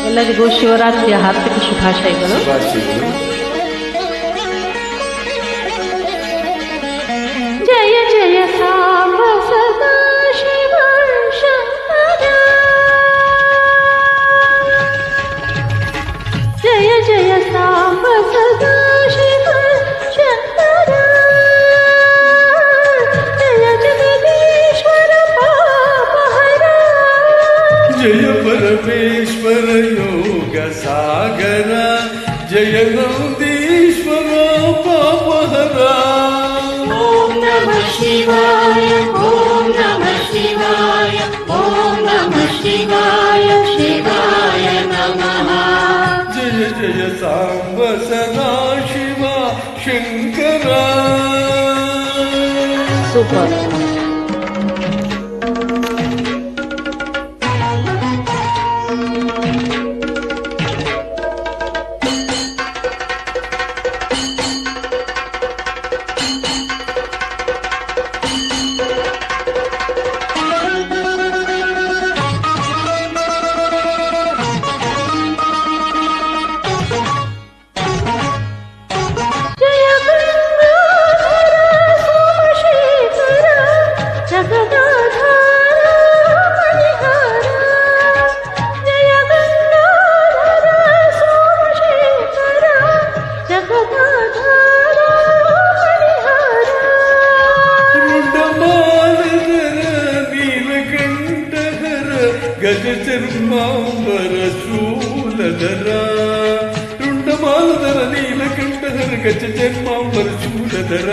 ಎಲ್ಲರಿಗೂ ಶಿವರಾತ್ರಿಯ ಹಾರ್ದಿಕ ಶುಭಾಶಯಗಳು. ಜಯ ಜಯ ಸಾಂಬ ಸದಾ ಶಿವ ಶಂಕರ, ಜಯ ಜಯ ಸಾಂಬ ಸದಾ ಶಿವ ಶಂಕರ, ಜಯ ಜಗದೀಶ್ವರ ಪಾಪಹರ, ಜಯ ಪರಮೇಶ್ವರ ಯೋಗ ಸಾಗರ, ಜಯ ನಂದೀಶ್ವರ ಪಾಪಹರ. ಓಂ ನಮಃ ಶಿವಾಯ, ಓಂ ನಮಃ ಶಿವಾಯ, ಓಂ ನಮಃ ಶಿವಾಯ, ಶಿವಾಯ ನಮಃ. ಜಯ ಜಯ ಸಾಂಬ ಸದಾ ಶಿವ ಶಂಕರ. ಸೂಪರ್. ಗಜ ಚರ್ಮಾಂಬರ ಶೂಲಧರ, ರುಂಡಮಾಲಧರ ನೀಲಕಂಠಧರ ಗಜ ಚರ್ಮಾಂಬರ ಶೂಲಧರ.